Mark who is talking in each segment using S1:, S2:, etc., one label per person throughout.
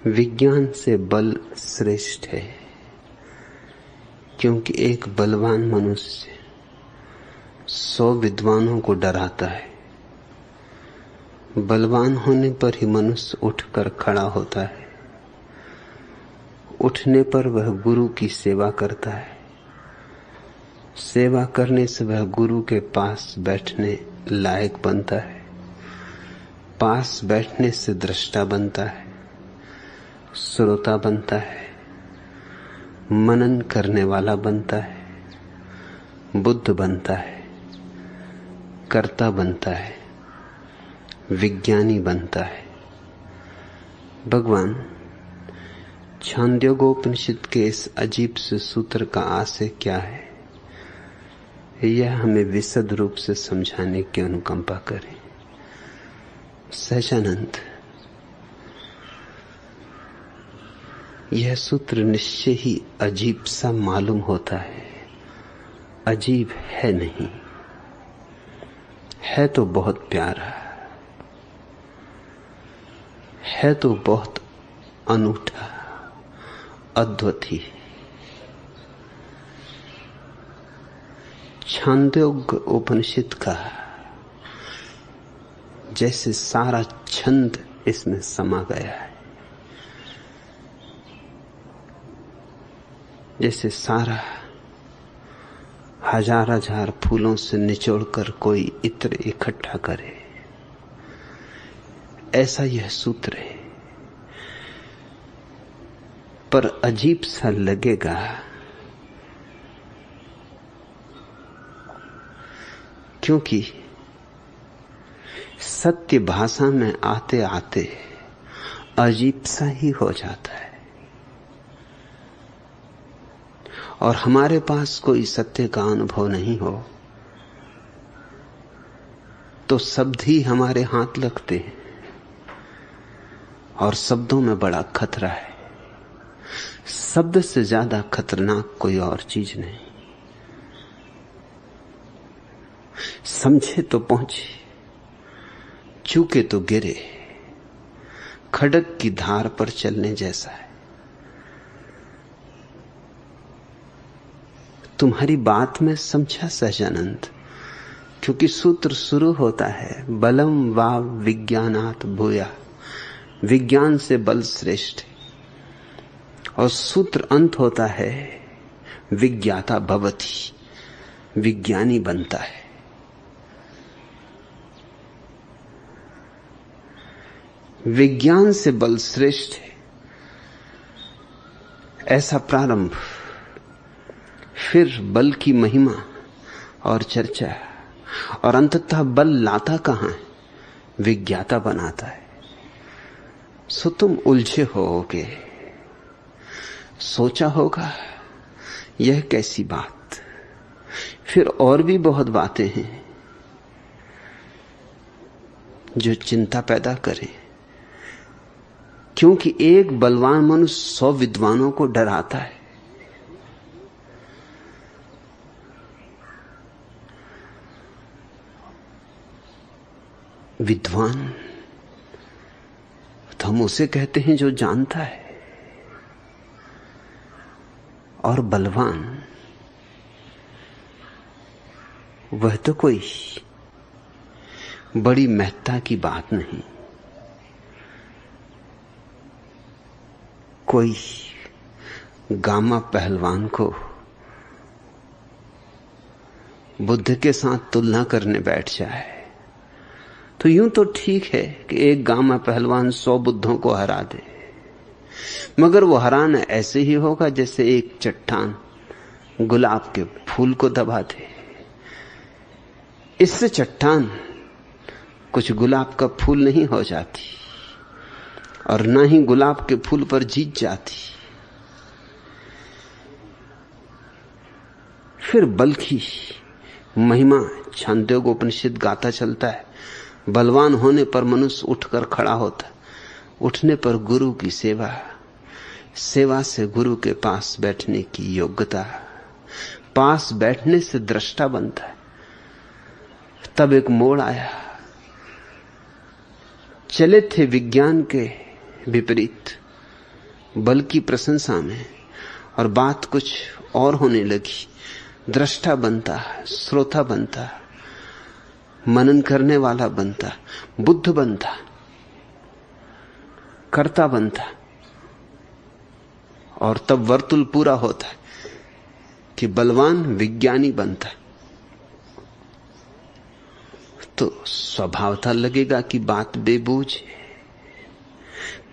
S1: विज्ञान से बल श्रेष्ठ है, क्योंकि एक बलवान मनुष्य 100 विद्वानों को डराता है। बलवान होने पर ही मनुष्य उठकर खड़ा होता है। उठने पर वह गुरु की सेवा करता है। सेवा करने से वह गुरु के पास बैठने लायक बनता है। पास बैठने से दृष्टा बनता है, श्रोता बनता है, मनन करने वाला बनता है, बुद्ध बनता है, कर्ता बनता है, विज्ञानी बनता है। भगवान छांदोग्योपनिषद के इस अजीब से सूत्र का आशय क्या है, यह हमें विशद रूप से समझाने की अनुकंपा करें। सहजानंद, यह सूत्र निश्चय ही अजीब सा मालूम होता है। अजीब है नहीं, है तो बहुत प्यारा, है तो बहुत अनूठा, अद्वितीय। छांदोग्य उपनिषद का जैसे सारा छंद इसमें समा गया है, जैसे सारा हजार हजार फूलों से निचोड़कर कोई इत्र इकट्ठा करे, ऐसा यह सूत्र है। पर अजीब सा लगेगा, क्योंकि सत्य भाषा में आते आते अजीब सा ही हो जाता है। और हमारे पास कोई सत्य का अनुभव नहीं हो तो शब्द ही हमारे हाथ लगते हैं, और शब्दों में बड़ा खतरा है। शब्द से ज्यादा खतरनाक कोई और चीज नहीं। समझे तो पहुंचे, चूके तो गिरे, खड़क की धार पर चलने जैसा है। तुम्हारी बात में समझा सहजानंद, क्योंकि सूत्र शुरू होता है बलम वा विज्ञानात भूया, विज्ञान से बल श्रेष्ठ है, और सूत्र अंत होता है विज्ञाता भवति, विज्ञानी बनता है। विज्ञान से बल श्रेष्ठ है, ऐसा प्रारंभ, फिर बल की महिमा और चर्चा, और अंततः बल लाता कहां है? विज्ञाता बनाता है। सो तुम उलझे होगे, सोचा होगा यह कैसी बात। फिर और भी बहुत बातें हैं जो चिंता पैदा करें, क्योंकि एक बलवान मनुष्य 100 विद्वानों को डराता है। विद्वान तो हम उसे कहते हैं जो जानता है, और बलवान वह तो कोई बड़ी महत्ता की बात नहीं। कोई गामा पहलवान को बुद्ध के साथ तुलना करने बैठ जाए तो यूं तो ठीक है कि एक गामा पहलवान 100 बुद्धों को हरा दे, मगर वो हराना ऐसे ही होगा जैसे एक चट्टान गुलाब के फूल को दबा दे। इससे चट्टान कुछ गुलाब का फूल नहीं हो जाती, और ना ही गुलाब के फूल पर जीत जाती। फिर बल की महिमा छांदोग्योपनिषद गाता चलता है। बलवान होने पर मनुष्य उठकर खड़ा होता, उठने पर गुरु की सेवा, सेवा से गुरु के पास बैठने की योग्यता, पास बैठने से दृष्टा बनता है। तब एक मोड़ आया। चले थे विज्ञान के विपरीत, बल की प्रशंसा में, और बात कुछ और होने लगी। दृष्टा बनता, श्रोता बनता, मनन करने वाला बनता, बुद्ध बनता, कर्ता बनता, और तब वर्तुल पूरा होता है कि बलवान विज्ञानी बनता है। तो स्वभावतः लगेगा कि बात बेबूझ है,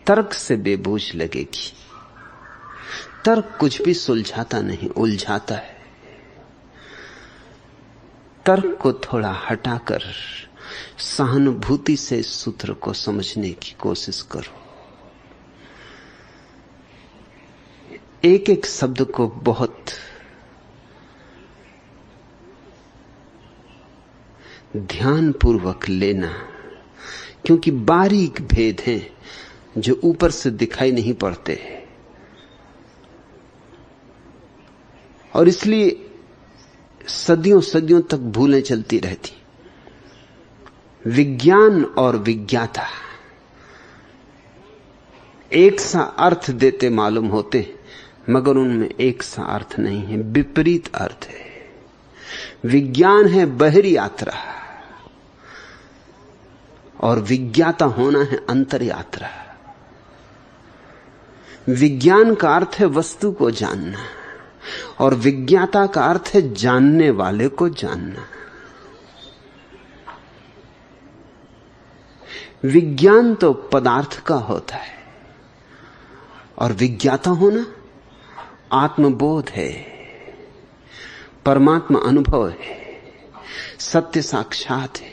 S1: तर्क से बेबूझ लगेगी। तर्क कुछ भी सुलझाता नहीं, उलझाता है। तर्क को थोड़ा हटाकर सहानुभूति से सूत्र को समझने की कोशिश करो। एक एक शब्द को बहुत ध्यानपूर्वक लेना, क्योंकि बारीक भेद हैं जो ऊपर से दिखाई नहीं पड़ते, और इसलिए सदियों सदियों तक भूलें चलती रहती। विज्ञान और विज्ञाता एक सा अर्थ देते मालूम होते, मगर उनमें एक सा अर्थ नहीं है, विपरीत अर्थ है। विज्ञान है बहिरी यात्रा, और विज्ञाता होना है अंतर यात्रा। विज्ञान का अर्थ है वस्तु को जानना, और विज्ञाता का अर्थ है जानने वाले को जानना। विज्ञान तो पदार्थ का होता है, और विज्ञाता होना आत्मबोध है, परमात्मा अनुभव है, सत्य साक्षात है।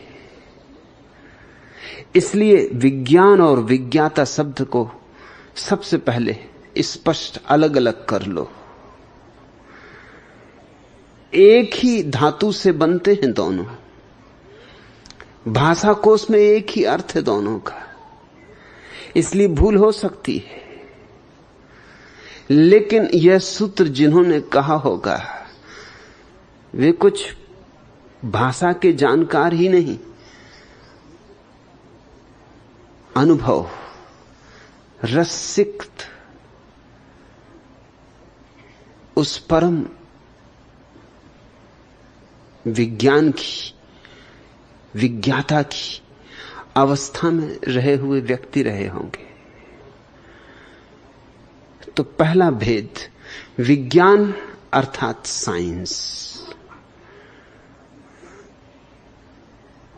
S1: इसलिए विज्ञान और विज्ञाता शब्द को सबसे पहले स्पष्ट अलग अलग कर लो। एक ही धातु से बनते हैं दोनों, भाषा कोश में एक ही अर्थ है दोनों का, इसलिए भूल हो सकती है। लेकिन यह सूत्र जिन्होंने कहा होगा वे कुछ भाषा के जानकार ही नहीं, अनुभव, रसिक्त, उस परम विज्ञान की, विज्ञाता की अवस्था में रहे हुए व्यक्ति रहे होंगे। तो पहला भेद, विज्ञान अर्थात साइंस,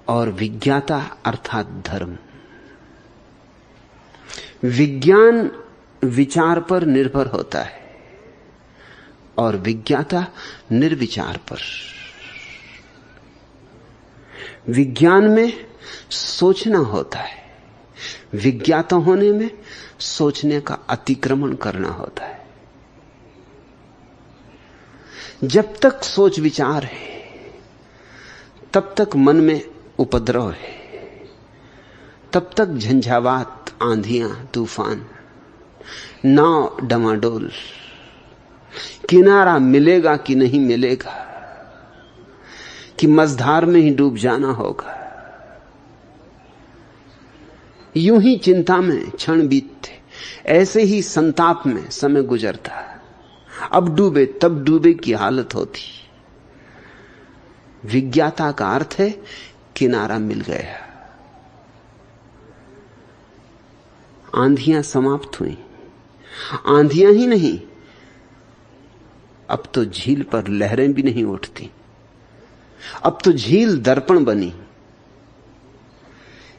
S1: और विज्ञाता अर्थात धर्म। विज्ञान विचार पर निर्भर होता है, और विज्ञाता निर्विचार पर। विज्ञान में सोचना होता है, विज्ञाता होने में सोचने का अतिक्रमण करना होता है। जब तक सोच विचार है तब तक मन में उपद्रव है, तब तक झंझावात, आंधियां, तूफान, नाव डमाडोल, किनारा मिलेगा कि नहीं मिलेगा, कि मझधार में ही डूब जाना होगा। यूं ही चिंता में क्षण बीतते, ऐसे ही संताप में समय गुजरता। अब डूबे तब डूबे की हालत होती। विज्ञाता का अर्थ है किनारा मिल गया, आंधियां समाप्त हुई। आंधियां ही नहीं, अब तो झील पर लहरें भी नहीं उठती, अब तो झील दर्पण बनी,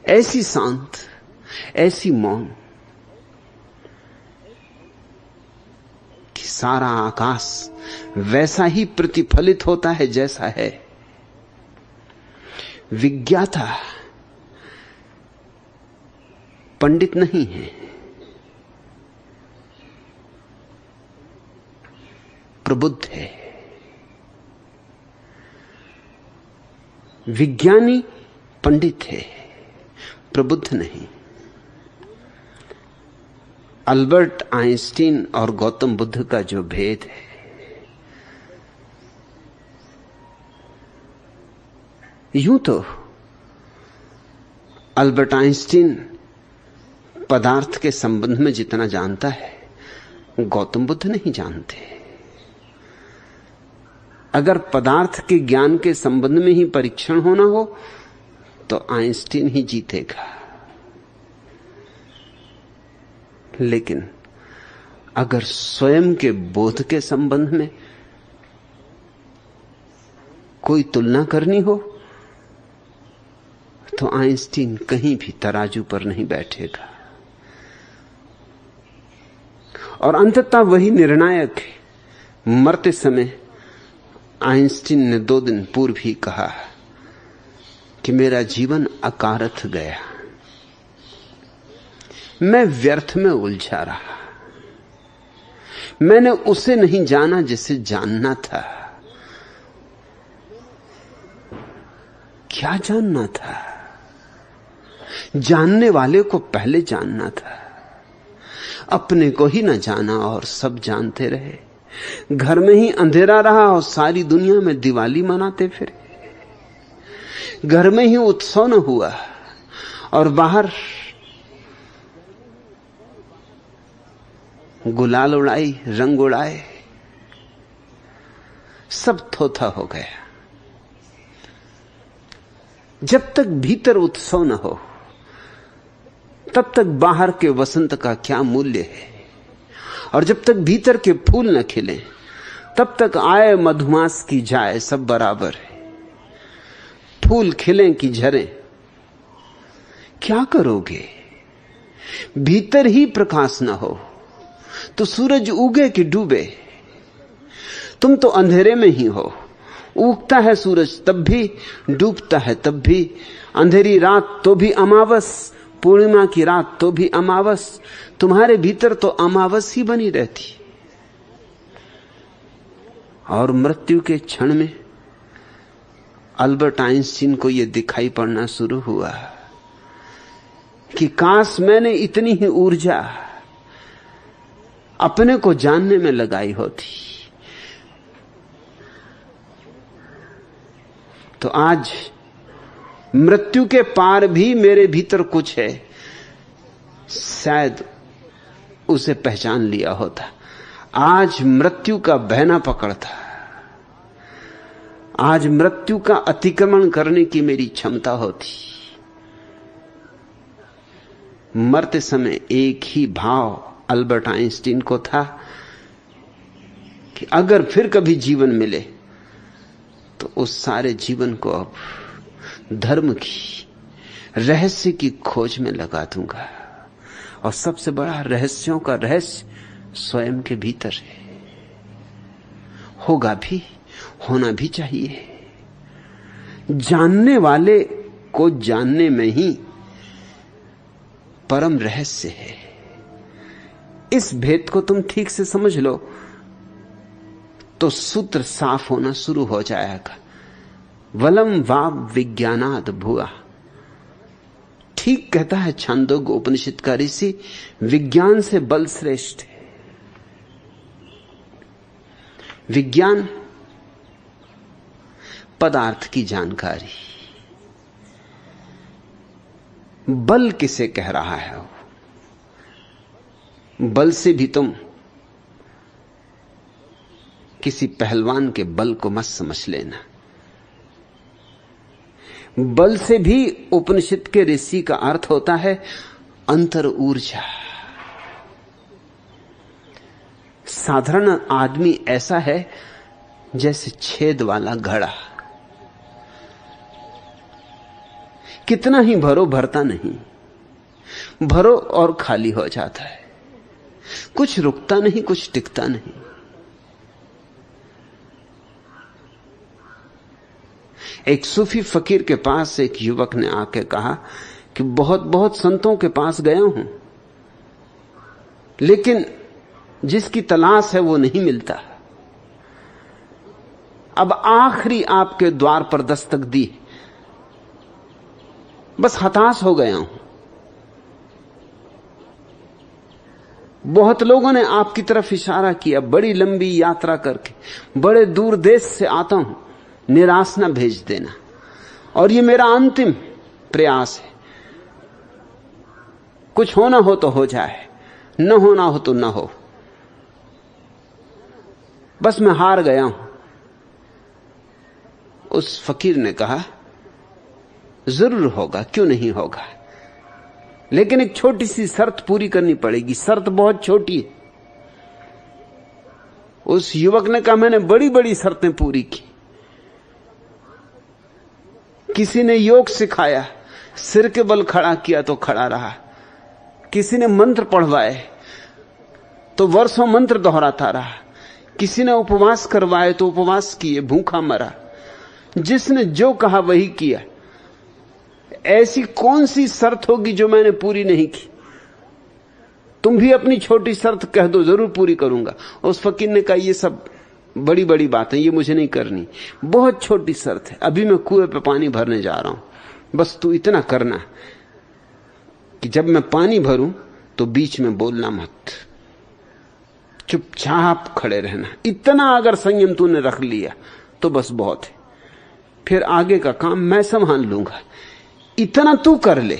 S1: ऐसी शांत, ऐसी मौन कि सारा आकाश वैसा ही प्रतिफलित होता है जैसा है। विज्ञाता पंडित नहीं है, प्रबुद्ध है। विज्ञानी पंडित है, प्रबुद्ध नहीं। अल्बर्ट आइंस्टीन और गौतम बुद्ध का जो भेद है, यूं तो अल्बर्ट आइंस्टीन पदार्थ के संबंध में जितना जानता है, गौतम बुद्ध नहीं जानते। अगर पदार्थ के ज्ञान के संबंध में ही परीक्षण होना हो तो आइंस्टीन ही जीतेगा। लेकिन अगर स्वयं के बोध के संबंध में कोई तुलना करनी हो तो आइंस्टीन कहीं भी तराजू पर नहीं बैठेगा। और अंततः वही निर्णायक है। मरते समय आइंस्टीन ने 2 दिन पूर्व ही कहा कि मेरा जीवन अकारथ गया, मैं व्यर्थ में उलझा रहा, मैंने उसे नहीं जाना जिसे जानना था। क्या जानना था? जानने वाले को पहले जानना था। अपने को ही न जाना और सब जानते रहे। घर में ही अंधेरा रहा और सारी दुनिया में दिवाली मनाते फिरे। घर में ही उत्सव न हुआ और बाहर गुलाल उड़ाई, रंग उड़ाए, सब थोथा हो गया। जब तक भीतर उत्सव न हो तब तक बाहर के वसंत का क्या मूल्य है। और जब तक भीतर के फूल न खिले तब तक आए मधुमास की जाए, सब बराबर है। फूल खिलें कि झरें, क्या करोगे? भीतर ही प्रकाश न हो तो सूरज उगे कि डूबे, तुम तो अंधेरे में ही हो। उगता है सूरज तब भी, डूबता है तब भी। अंधेरी रात तो भी अमावस, पूर्णिमा की रात तो भी अमावस। तुम्हारे भीतर तो अमावस ही बनी रहती। और मृत्यु के क्षण में अल्बर्ट आइंस्टीन को यह दिखाई पड़ना शुरू हुआ कि काश मैंने इतनी ही ऊर्जा अपने को जानने में लगाई होती तो आज मृत्यु के पार भी मेरे भीतर कुछ है, शायद उसे पहचान लिया होता। आज मृत्यु का बहना पकड़ता, आज मृत्यु का अतिक्रमण करने की मेरी क्षमता होती। मरते समय एक ही भाव अल्बर्ट आइंस्टीन को था कि अगर फिर कभी जीवन मिले तो उस सारे जीवन को अब धर्म की, रहस्य की खोज में लगा दूंगा। और सबसे बड़ा रहस्यों का रहस्य स्वयं के भीतर है। होगा भी, होना भी चाहिए। जानने वाले को जानने में ही परम रहस्य है। इस भेद को तुम ठीक से समझ लो तो सूत्र साफ होना शुरू हो जाएगा। वलम वाव विज्ञानाद भुआ, ठीक कहता है छांदोग्य उपनिषद का ऋषि, विज्ञान से बल श्रेष्ठ है। विज्ञान पदार्थ की जानकारी, बल किसे कह रहा है? बल से भी तुम किसी पहलवान के बल को मत समझ लेना। बल से भी उपनिषद के ऋषि का अर्थ होता है अंतर ऊर्जा। साधारण आदमी ऐसा है जैसे छेद वाला घड़ा, कितना ही भरो भरता नहीं, भरो और खाली हो जाता है। कुछ रुकता नहीं, कुछ टिकता नहीं। एक सूफी फकीर के पास एक युवक ने आके कहा कि बहुत बहुत संतों के पास गया हूं, लेकिन जिसकी तलाश है वो नहीं मिलता। अब आखिरी आपके द्वार पर दस्तक दी, बस हताश हो गया हूं। बहुत लोगों ने आपकी तरफ इशारा किया, बड़ी लंबी यात्रा करके, बड़े दूर देश से आता हूं, निराश न भेज देना। और ये मेरा अंतिम प्रयास है। कुछ होना हो तो हो जाए, न होना हो तो न हो। बस मैं हार गया हूं। उस फकीर ने कहा, जरूर होगा, क्यों नहीं होगा, लेकिन एक छोटी सी शर्त पूरी करनी पड़ेगी। शर्त बहुत छोटी है। उस युवक ने कहा, मैंने बड़ी बड़ी शर्तें पूरी की। किसी ने योग सिखाया, सिर के बल खड़ा किया तो खड़ा रहा। किसी ने मंत्र पढ़वाए तो वर्षों मंत्र दोहराता रहा। किसी ने उपवास करवाए तो उपवास किए, भूखा मरा। जिसने जो कहा वही किया। ऐसी कौन सी शर्त होगी जो मैंने पूरी नहीं की? तुम भी अपनी छोटी शर्त कह दो, जरूर पूरी करूंगा। उस फकीर ने कहा, ये सब बड़ी बड़ी बातें, ये मुझे नहीं करनी। बहुत छोटी शर्त है, अभी मैं कुएं पे पानी भरने जा रहा हूं, बस तू इतना करना कि जब मैं पानी भरूं तो बीच में बोलना मत, चुपचाप खड़े रहना। इतना अगर संयम तूने रख लिया तो बस बहुत है, फिर आगे का काम मैं संभाल लूंगा, इतना तू कर ले।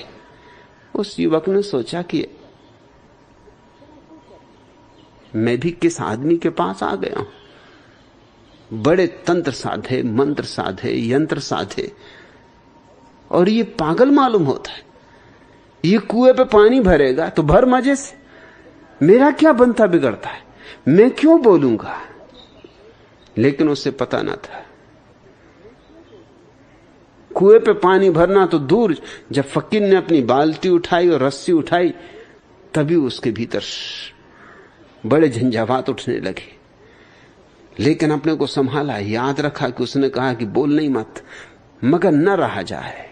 S1: उस युवक ने सोचा कि मैं भी किस आदमी के पास आ गया हूं। बड़े तंत्र साधे, मंत्र साधे, यंत्र साधे, और ये पागल मालूम होता है। ये कुएं पे पानी भरेगा तो भर मजे से, मेरा क्या बनता बिगड़ता है, मैं क्यों बोलूंगा। लेकिन उसे पता ना था, कुएं पे पानी भरना तो दूर, जब फकीर ने अपनी बाल्टी उठाई और रस्सी उठाई तभी उसके भीतर बड़े झंझावात उठने लगे। लेकिन अपने को संभाला, याद रखा कि उसने कहा कि बोल नहीं मत, मगर न रहा जाए।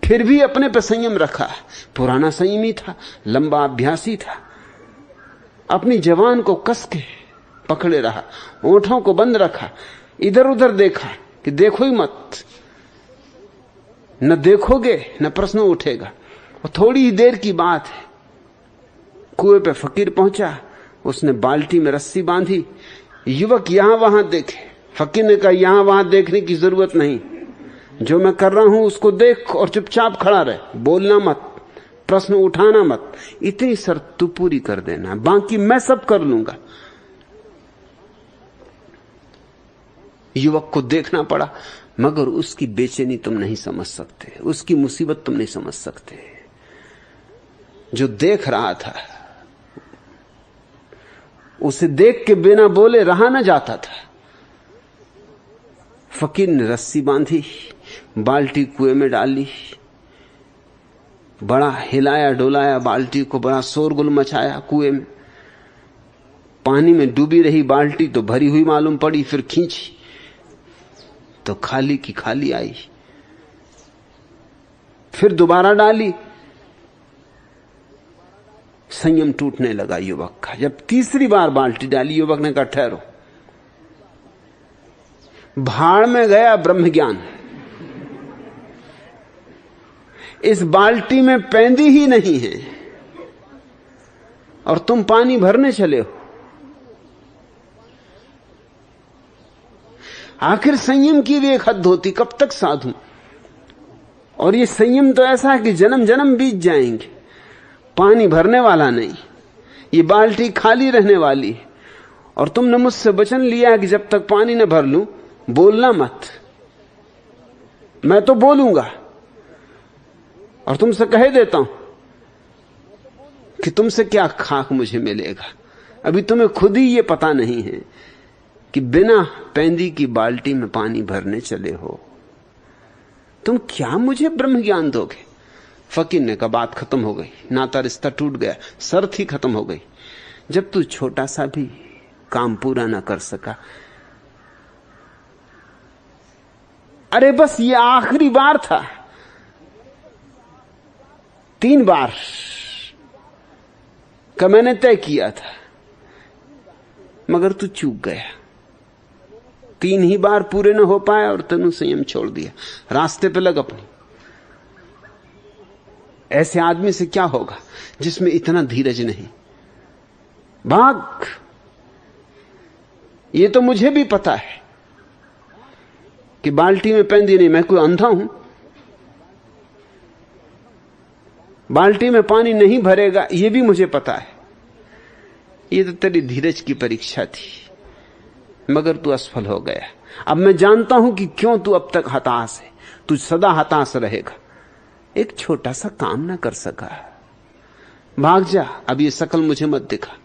S1: फिर भी अपने पे संयम रखा। पुराना संयमी था, लंबा अभ्यासी था। अपनी जवान को कस के पकड़े रहा, ओंठों को बंद रखा, इधर उधर देखा कि देखो ही मत, न देखोगे न प्रश्न उठेगा। और थोड़ी ही देर की बात है, कुएं पे फकीर पहुंचा, उसने बाल्टी में रस्सी बांधी। युवक यहां वहां देखे। फकीर ने कहा, यहां वहां देखने की जरूरत नहीं, जो मैं कर रहा हूं उसको देख और चुपचाप खड़ा रहे, बोलना मत, प्रश्न उठाना मत, इतनी शर्त तू पूरी कर देना, बाकी मैं सब कर लूंगा। युवक को देखना पड़ा, मगर उसकी बेचैनी तुम नहीं समझ सकते, उसकी मुसीबत तुम नहीं समझ सकते। जो देख रहा था उसे देख के बिना बोले रहा न जाता था। फकीर ने रस्सी बांधी, बाल्टी कुएं में डाली, बड़ा हिलाया डोलाया बाल्टी को, बड़ा शोरगुल मचाया कुएं में। पानी में डूबी रही बाल्टी तो भरी हुई मालूम पड़ी, फिर खींची तो खाली की खाली आई। फिर दोबारा डाली, संयम टूटने लगा युवक का। जब तीसरी बार बाल्टी डाली, युवक ने कहा, ठहरो, भाड़ में गया ब्रह्म ज्ञान। इस बाल्टी में पैंदी ही नहीं है और तुम पानी भरने चले हो। आखिर संयम की भी एक हद होती, कब तक साधूं। और ये संयम तो ऐसा है कि जन्म जन्म बीत जाएंगे, पानी भरने वाला नहीं, ये बाल्टी खाली रहने वाली है। और तुमने मुझसे वचन लिया है कि जब तक पानी न भर लूं बोलना मत। मैं तो बोलूंगा, और तुमसे कह देता हूं कि तुमसे क्या खाक मुझे मिलेगा। अभी तुम्हें खुद ही ये पता नहीं है कि बिना पैंदी की बाल्टी में पानी भरने चले हो, तुम क्या मुझे ब्रह्म ज्ञान दोगे। फकीर ने कहा, बात खत्म हो गई, नाता रिश्ता टूट गया, शर्त ही खत्म हो गई। जब तू छोटा सा भी काम पूरा ना कर सका, अरे बस ये आखिरी बार था, 3 बार का मैंने तय किया था, मगर तू चूक गया। 3 ही बार पूरे न हो पाए और तनु संयम छोड़ दिया, रास्ते पे लग अपनी। ऐसे आदमी से क्या होगा जिसमें इतना धीरज नहीं। भाग, ये तो मुझे भी पता है कि बाल्टी में पैंदी नहीं, मैं कोई अंधा हूं। बाल्टी में पानी नहीं भरेगा ये भी मुझे पता है, ये तो तेरी धीरज की परीक्षा थी, मगर तू असफल हो गया। अब मैं जानता हूं कि क्यों तू अब तक हताश है। तू सदा हताश रहेगा। एक छोटा सा काम ना कर सका, भाग जा, अब ये शकल मुझे मत दिखा।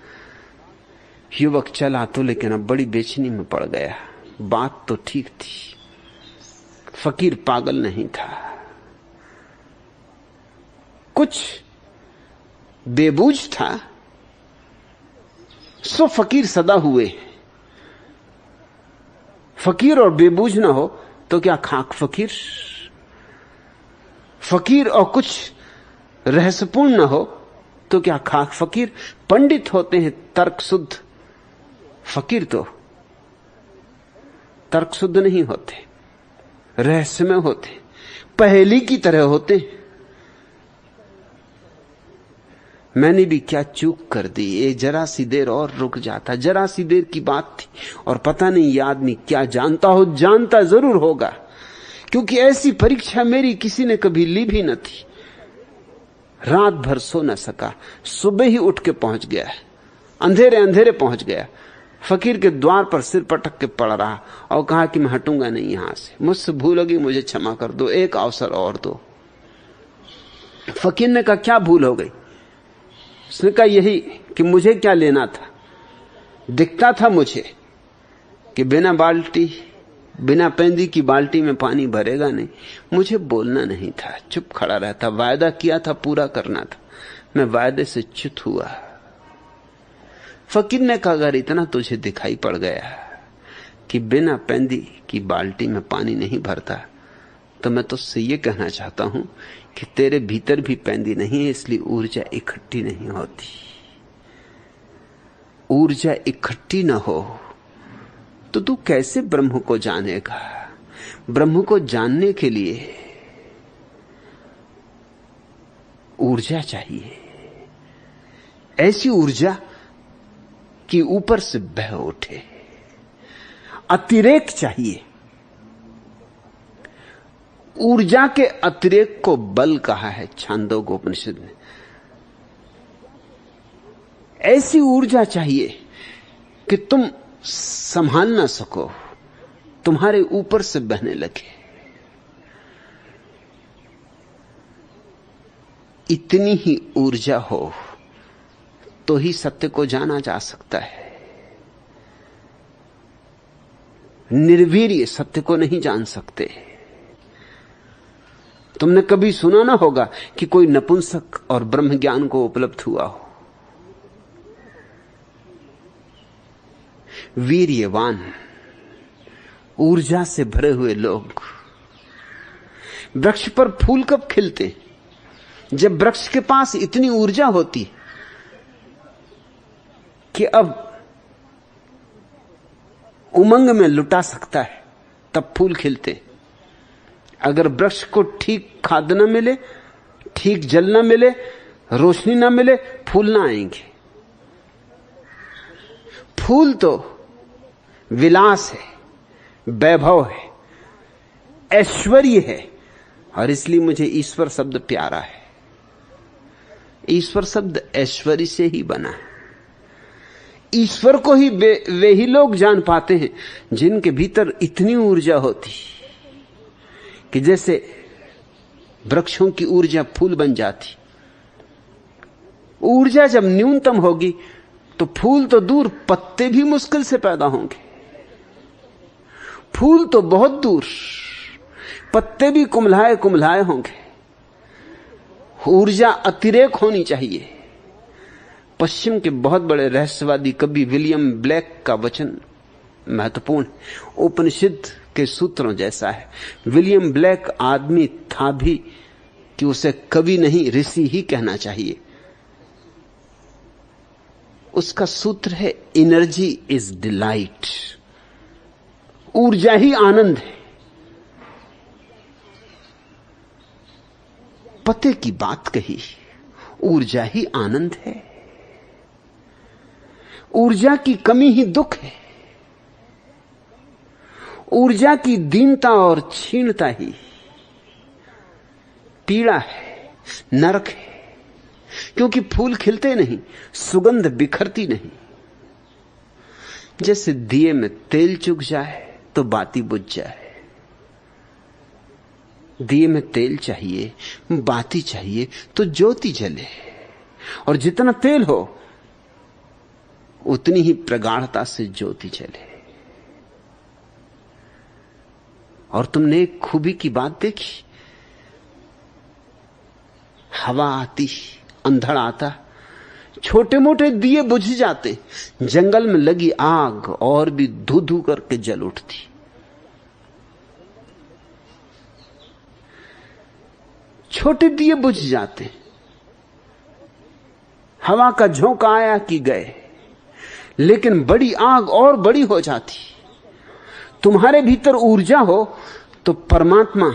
S1: युवक चला तो, लेकिन अब बड़ी बेचैनी में पड़ गया। बात तो ठीक थी, फकीर पागल नहीं था, कुछ बेबूझ था। सो फकीर सदा हुए। फकीर और बेबूझ ना हो तो क्या खाक फकीर। फकीर और कुछ रहस्यपूर्ण ना हो तो क्या खाक फकीर। पंडित होते हैं तर्क शुद्ध, फकीर तो तर्क शुद्ध नहीं होते, रहस्यमय होते, पहेली की तरह होते। मैंने भी क्या चूक कर दी, ये जरा सी देर और रुक जाता। जरा सी देर की बात थी, और पता नहीं ये आदमी क्या जानता हो। जानता जरूर होगा, क्योंकि ऐसी परीक्षा मेरी किसी ने कभी ली भी न थी। रात भर सो न सका, सुबह ही उठ के पहुंच गया, अंधेरे अंधेरे पहुंच गया। फकीर के द्वार पर सिर पटक के पड़ रहा और कहा कि मैं हटूंगा नहीं यहां से, मुझसे भूल होगी, मुझे क्षमा कर दो, एक अवसर और दो। फकीर ने कहा क्या भूल हो गई? उसने कहा यही कि मुझे क्या लेना था। दिखता था मुझे कि बिना पेंदी की बाल्टी में पानी भरेगा नहीं। मुझे बोलना नहीं था, चुप खड़ा रहता। वायदा किया था, पूरा करना था, मैं वायदे से च्युत हुआ। फकीर ने कहा अगर इतना तुझे दिखाई पड़ गया कि बिना पेंदी की बाल्टी में पानी नहीं भरता, तो मैं तुझसे यह कहना चाहता हूं कि तेरे भीतर भी पेंदी नहीं है, इसलिए ऊर्जा इकट्ठी नहीं होती। ऊर्जा इकट्ठी ना हो तो तू कैसे ब्रह्म को जानेगा? ब्रह्म को जानने के लिए ऊर्जा चाहिए, ऐसी ऊर्जा कि ऊपर से बह उठे। अतिरेक चाहिए। ऊर्जा के अतिरेक को बल कहा है छांदोग्योपनिषद ने। ऐसी ऊर्जा चाहिए कि तुम संभाल ना सको, तुम्हारे ऊपर से बहने लगे। इतनी ही ऊर्जा हो तो ही सत्य को जाना जा सकता है। निर्वीर्य सत्य को नहीं जान सकते। तुमने कभी सुना ना होगा कि कोई नपुंसक और ब्रह्म ज्ञान को उपलब्ध हुआ हो। वीर्यवान, ऊर्जा से भरे हुए लोग। वृक्ष पर फूल कब खिलते? जब वृक्ष के पास इतनी ऊर्जा होती कि अब उमंग में लुटा सकता है, तब फूल खिलते। अगर वृक्ष को ठीक खाद न मिले, ठीक जल न मिले, रोशनी न मिले, फूल ना आएंगे। फूल तो विलास है, वैभव है, ऐश्वर्य है, और इसलिए मुझे ईश्वर शब्द प्यारा है। ईश्वर शब्द ऐश्वर्य से ही बना है। ईश्वर को ही वे ही लोग जान पाते हैं जिनके भीतर इतनी ऊर्जा होती कि जैसे वृक्षों की ऊर्जा फूल बन जाती। ऊर्जा जब न्यूनतम होगी तो फूल तो दूर, पत्ते भी मुश्किल से पैदा होंगे। फूल तो बहुत दूर, पत्ते भी कुम्हलाए कुम्हलाए होंगे। ऊर्जा अतिरेक होनी चाहिए। पश्चिम के बहुत बड़े रहस्यवादी कवि विलियम ब्लेक का वचन महत्वपूर्ण, उपनिषद के सूत्रों जैसा है। विलियम ब्लेक आदमी था भी कि उसे कवि नहीं ऋषि ही कहना चाहिए। उसका सूत्र है एनर्जी इज डिलाइट। ऊर्जा ही आनंद है। पते की बात कही, ऊर्जा ही आनंद है। ऊर्जा की कमी ही दुख है। ऊर्जा की दीनता और क्षीणता ही पीड़ा है, नरक है। क्योंकि फूल खिलते नहीं, सुगंध बिखरती नहीं। जैसे दिए में तेल चुक जाए तो बाती बुझ जाए। दिए में तेल चाहिए, बाती चाहिए तो ज्योति जले, और जितना तेल हो उतनी ही प्रगाढ़ता से ज्योति जले। और तुमने एक खूबी की बात देखी, हवा आती, अंधड़ आता, छोटे मोटे दिए बुझ जाते, जंगल में लगी आग और भी धू धू करके जल उठती। छोटे दिए बुझ जाते, हवा का झोंका आया कि गए, लेकिन बड़ी आग और बड़ी हो जाती। तुम्हारे भीतर ऊर्जा हो तो परमात्मा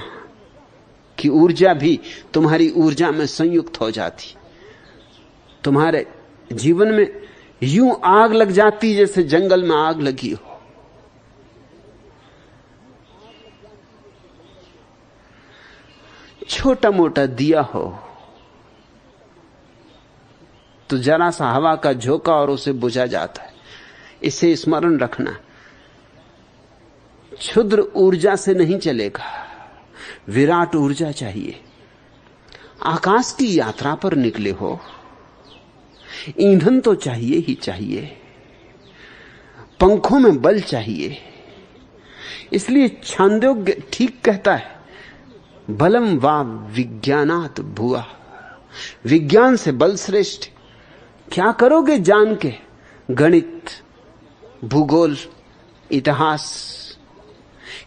S1: की ऊर्जा भी तुम्हारी ऊर्जा में संयुक्त हो जाती। तुम्हारे जीवन में यूं आग लग जाती जैसे जंगल में आग लगी हो। छोटा मोटा दिया हो तो जरा सा हवा का झोंका और उसे बुझा जाता है। इसे स्मरण रखना, क्षुद्र ऊर्जा से नहीं चलेगा, विराट ऊर्जा चाहिए। आकाश की यात्रा पर निकले हो, ईंधन तो चाहिए ही चाहिए, पंखों में बल चाहिए। इसलिए छांदोग्य ठीक कहता है, बलम वा विज्ञानात भुआ, विज्ञान से बल श्रेष्ठ। क्या करोगे जान के गणित, भूगोल, इतिहास?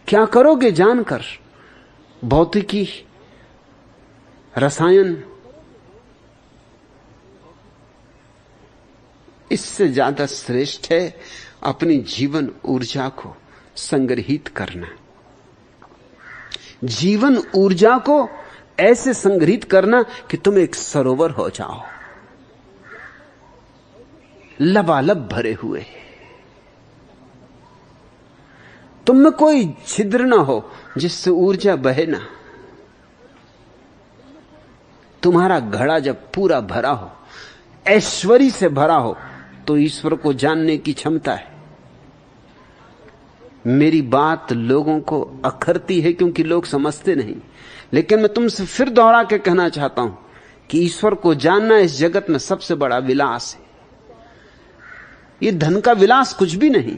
S1: क्या करोगे जानकर भौतिकी, रसायन? इससे ज्यादा श्रेष्ठ है अपनी जीवन ऊर्जा को संग्रहित करना। जीवन ऊर्जा को ऐसे संग्रहित करना कि तुम एक सरोवर हो जाओ, लबालब भरे हुए। तुम में कोई छिद्र ना हो जिससे ऊर्जा बहे ना। तुम्हारा घड़ा जब पूरा भरा हो, ऐश्वर्य से भरा हो, तो ईश्वर को जानने की क्षमता है। मेरी बात लोगों को अखरती है क्योंकि लोग समझते नहीं, लेकिन मैं तुमसे फिर दोहरा के कहना चाहता हूं कि ईश्वर को जानना इस जगत में सबसे बड़ा विलास है। ये धन का विलास कुछ भी नहीं,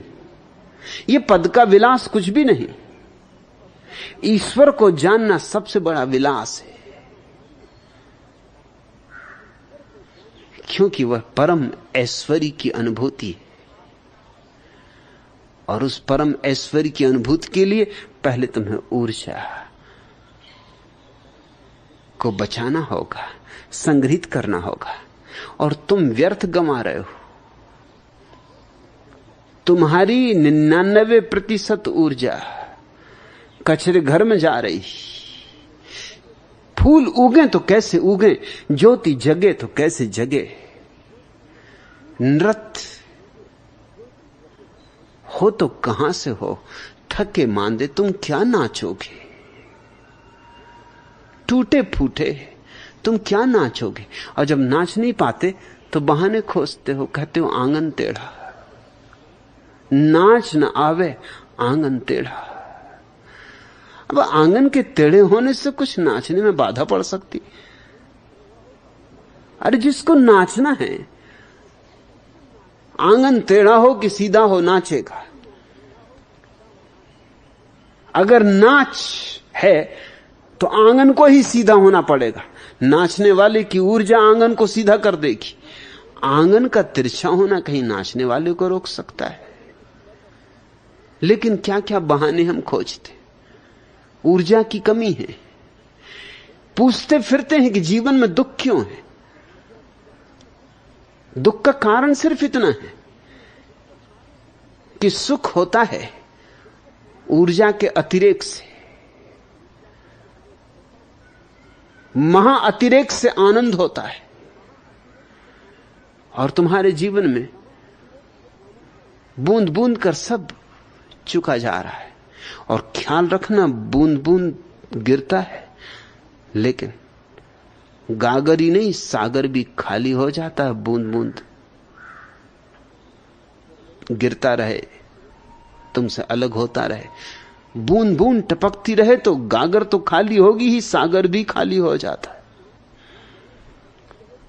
S1: ये पद का विलास कुछ भी नहीं। ईश्वर को जानना सबसे बड़ा विलास है, क्योंकि वह परम ऐश्वर्य की अनुभूति है। और उस परम ऐश्वर्य की अनुभूति के लिए पहले तुम्हें ऊर्जा को बचाना होगा, संग्रहित करना होगा। और तुम व्यर्थ गंवा रहे हो। तुम्हारी 99% ऊर्जा कचरे घर में जा रही। फूल उगे तो कैसे उगे, ज्योति जगे तो कैसे जगे। नृत्य हो तो कहां से हो, थके मांदे तुम क्या नाचोगे। टूटे फूटे तुम क्या नाचोगे। और जब नाच नहीं पाते तो बहाने खोजते हो, कहते हो आंगन टेढ़ा। नाच न आवे आंगन टेढ़ा। अब आंगन के टेढ़े होने से कुछ नाचने में बाधा पड़ सकती। अरे जिसको नाचना है, आंगन टेढ़ा हो कि सीधा हो, नाचेगा। अगर नाच है तो आंगन को ही सीधा होना पड़ेगा। नाचने वाले की ऊर्जा आंगन को सीधा कर देगी। आंगन का तिरछा होना कहीं नाचने वाले को रोक सकता है। लेकिन क्या क्या बहाने हम खोजते। ऊर्जा की कमी है। पूछते फिरते हैं कि जीवन में दुख क्यों है। दुख का कारण सिर्फ इतना है कि सुख होता है ऊर्जा के अतिरेक से, महा अतिरेक से आनंद होता है। और तुम्हारे जीवन में बूंद बूंद कर सब चुका जा रहा है। और ख्याल रखना, बूंद बूंद गिरता है, लेकिन गागर ही नहीं, सागर भी खाली हो जाता है बूंद बूंद गिरता रहे, तुमसे अलग होता रहे, बूंद बूंद टपकती रहे तो गागर तो खाली होगी ही, सागर भी खाली हो जाता है।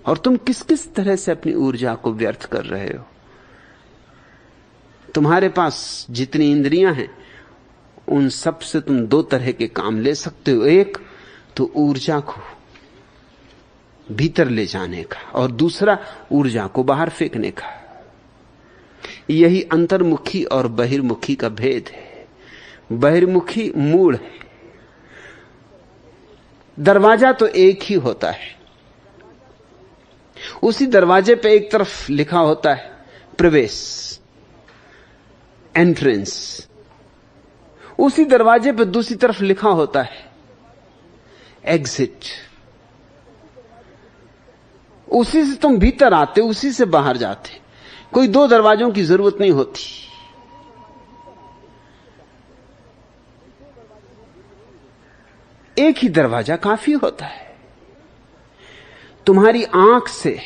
S1: और तुम किस किस तरह से अपनी ऊर्जा को व्यर्थ कर रहे हो। तुम्हारे पास जितनी इंद्रियां हैं उन सब से तुम दो तरह के काम ले सकते हो, एक तो ऊर्जा को भीतर ले जाने का, और दूसरा ऊर्जा को बाहर फेंकने का। यही अंतर्मुखी और बहिर्मुखी का भेद है। बहिर्मुखी मूढ़ है, दरवाजा तो एक ही होता है, उसी दरवाजे पे एक तरफ लिखा होता है प्रवेश, एंट्रेंस, उसी दरवाजे पे दूसरी तरफ लिखा होता है एग्जिट। उसी से तुम भीतर आते, उसी से बाहर जाते, कोई दो दरवाजों की जरूरत नहीं होती। एक ही दरवाजा काफी होता है। तुम्हारी आंख से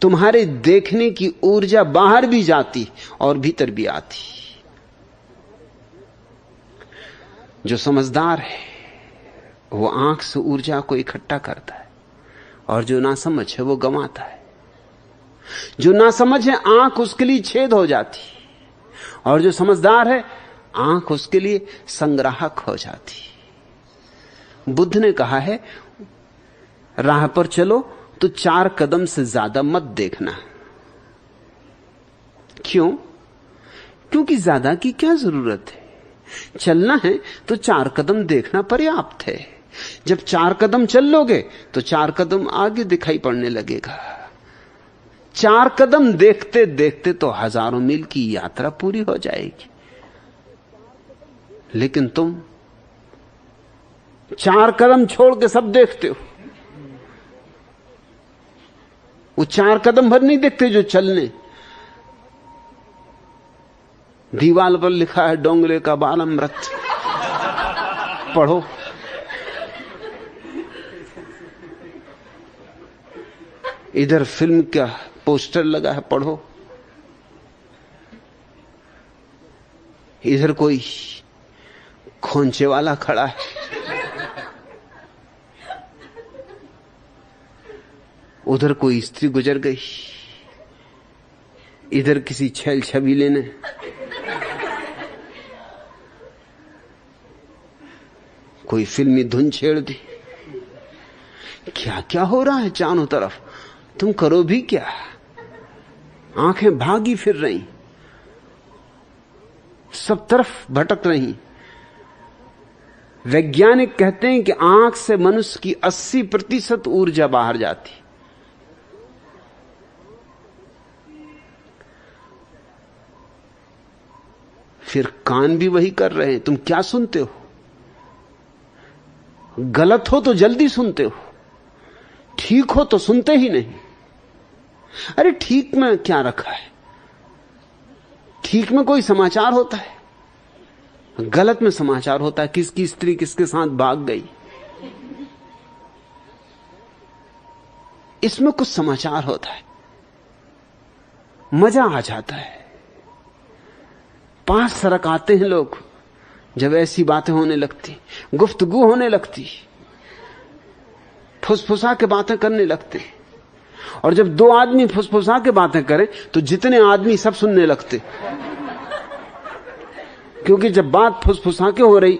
S1: तुम्हारे देखने की ऊर्जा बाहर भी जाती और भीतर भी आती। जो समझदार है वो आंख से ऊर्जा को इकट्ठा करता है, और जो नासमझ है वो गंवाता है। जो नासमझ है आंख उसके लिए छेद हो जाती, और जो समझदार है आंख उसके लिए संग्राहक हो जाती। बुद्ध ने कहा है राह पर चलो तो 4 कदम से ज्यादा मत देखना। क्यों? क्योंकि ज्यादा की क्या जरूरत है। चलना है तो 4 कदम देखना पर्याप्त है। जब 4 कदम चल लोगे तो 4 कदम आगे दिखाई पड़ने लगेगा। 4 कदम देखते देखते तो हजारों मील की यात्रा पूरी हो जाएगी। लेकिन तुम 4 कदम छोड़ के सब देखते हो। वो 4 कदम भर नहीं देखते जो चलने। दीवाल पर लिखा है डोंगरे का बालमृत, पढ़ो। इधर फिल्म का पोस्टर लगा है, पढ़ो। इधर कोई खोंचे वाला खड़ा है, उधर कोई स्त्री गुजर गई, इधर किसी छल छबीले ने कोई फिल्मी धुन छेड़ दी। क्या क्या हो रहा है चारों तरफ, तुम करो भी क्या। आंखें भागी फिर रही, सब तरफ भटक रही। वैज्ञानिक कहते हैं कि आंख से मनुष्य की 80% ऊर्जा बाहर जाती। फिर कान भी वही कर रहे हैं। तुम क्या सुनते हो? गलत हो तो जल्दी सुनते हो, ठीक हो तो सुनते ही नहीं। अरे ठीक में क्या रखा है? ठीक में कोई समाचार होता है, गलत में समाचार होता है। किसकी स्त्री किसके साथ भाग गई, इसमें कुछ समाचार होता है, मजा आ जाता है। पांच सरक आते हैं लोग जब ऐसी बातें होने लगती, गुफ्तगू होने लगती, फुसफुसा के बातें करने लगते। और जब 2 आदमी फुसफुसा के बातें करें तो जितने आदमी सब सुनने लगते, क्योंकि जब बात फुसफुसा के हो रही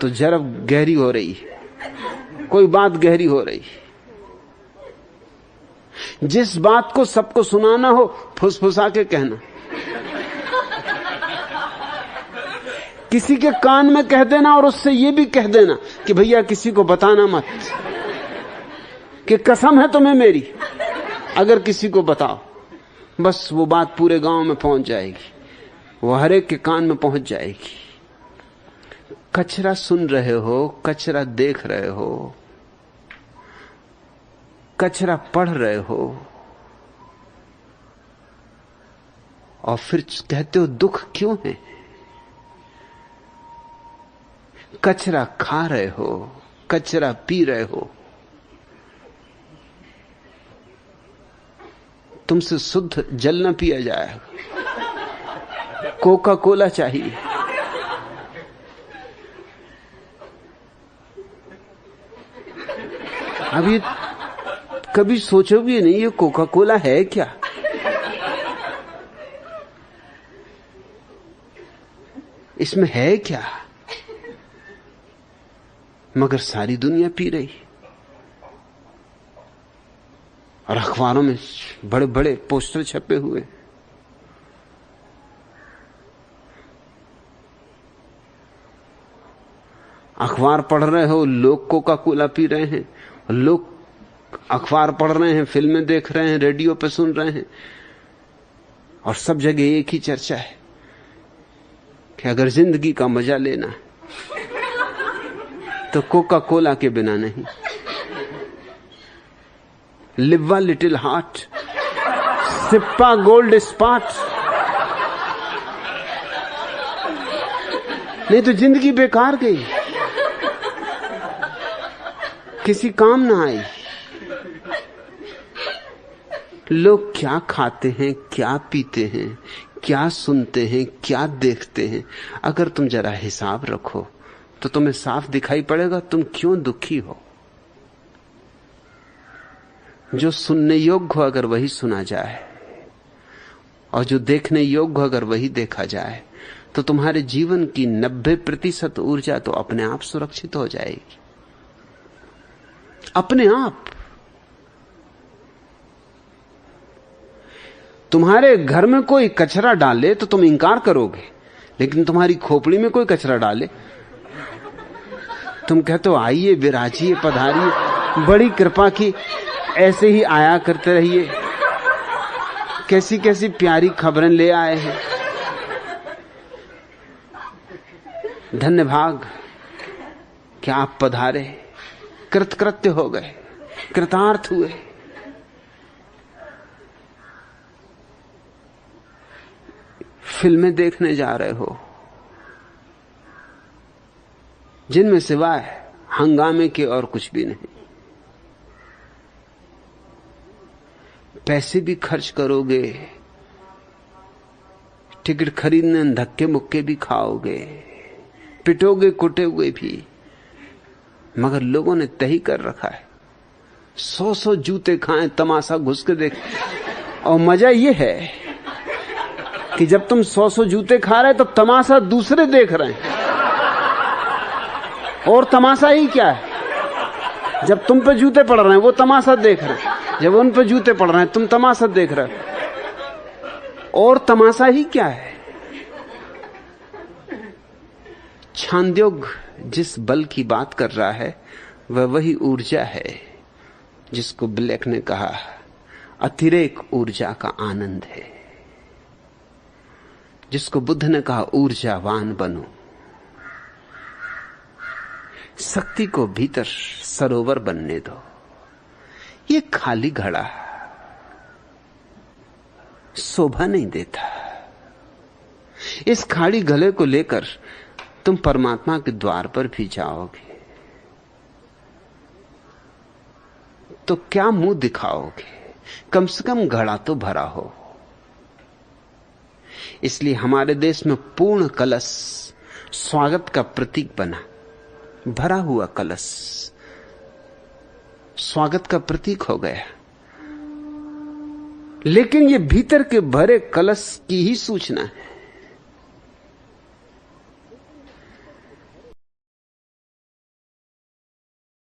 S1: तो जरा गहरी हो रही है, कोई बात गहरी हो रही। जिस बात को सबको सुनाना हो फुसफुसा के कहना, किसी के कान में कह देना और उससे यह भी कह देना कि भैया किसी को बताना मत, कि कसम है तुम्हें मेरी अगर किसी को बताओ। बस वो बात पूरे गांव में पहुंच जाएगी, वो हर एक के कान में पहुंच जाएगी। कचरा सुन रहे हो, कचरा देख रहे हो, कचरा पढ़ रहे हो, और फिर कहते हो दुख क्यों है। कचरा खा रहे हो, कचरा पी रहे हो, तुमसे शुद्ध जल न पिया जाएगा, कोका कोला चाहिए। अब ये कभी सोचोगे नहीं ये कोका कोला है क्या? इसमें है क्या? मगर सारी दुनिया पी रही, और अखबारों में बड़े बड़े पोस्टर छपे हुए। अखबार पढ़ रहे हो, लोग कोका कोला पी रहे हैं, लोग अखबार पढ़ रहे हैं, फिल्में देख रहे हैं, रेडियो पे सुन रहे हैं, और सब जगह एक ही चर्चा है कि अगर जिंदगी का मजा लेना है तो कोका कोला के बिना नहीं। Live a little heart, Sippa gold spot. नहीं तो जिंदगी बेकार गई, किसी काम ना आई। लोग क्या खाते हैं, क्या पीते हैं, क्या सुनते हैं, क्या देखते हैं, अगर तुम जरा हिसाब रखो तो तुम्हें साफ दिखाई पड़ेगा तुम क्यों दुखी हो। जो सुनने योग्य हो अगर वही सुना जाए, और जो देखने योग्य हो अगर वही देखा जाए, तो तुम्हारे जीवन की 90% ऊर्जा तो अपने आप सुरक्षित हो जाएगी, अपने आप। तुम्हारे घर में कोई कचरा डाले तो तुम इंकार करोगे, लेकिन तुम्हारी खोपड़ी में कोई कचरा डाले तुम कहते हो आइए, विराजिए, पधारिए, बड़ी कृपा की, ऐसे ही आया करते रहिए, कैसी कैसी प्यारी खबरें ले आए हैं, धन्य भाग कि आप पधारे, कृतकृत्य हो गए, कृतार्थ हुए। फिल्में देखने जा रहे हो जिनमें सिवाय हंगामे के और कुछ भी नहीं, पैसे भी खर्च करोगे, टिकट खरीदने धक्के मुक्के भी खाओगे, पिटोगे कुटोगे भी, मगर लोगों ने तय कर रखा है 100 जूते खाएं, तमाशा घुस के देख। और मजा यह है कि जब तुम 100 जूते खा रहे तो तमाशा दूसरे देख रहे हैं, और तमाशा ही क्या है, जब तुम पे जूते पड़ रहे हैं वो तमाशा देख रहे हैं, जब उन पे जूते पड़ रहे हैं तुम तमाशा देख रहे हो, और तमाशा ही क्या है। छांदोग जिस बल की बात कर रहा है वह वही ऊर्जा है जिसको ब्लैक ने कहा अतिरेक ऊर्जा का आनंद है, जिसको बुद्ध ने कहा ऊर्जावान बनो। शक्ति को भीतर सरोवर बनने दो। ये खाली घड़ा शोभा नहीं देता। इस खाली गले को लेकर तुम परमात्मा के द्वार पर भी जाओगे तो क्या मुंह दिखाओगे? कम से कम घड़ा तो भरा हो। इसलिए हमारे देश में पूर्ण कलश स्वागत का प्रतीक बना। भरा हुआ कलश स्वागत का प्रतीक हो गया। लेकिन ये भीतर के भरे कलश की ही सूचना है।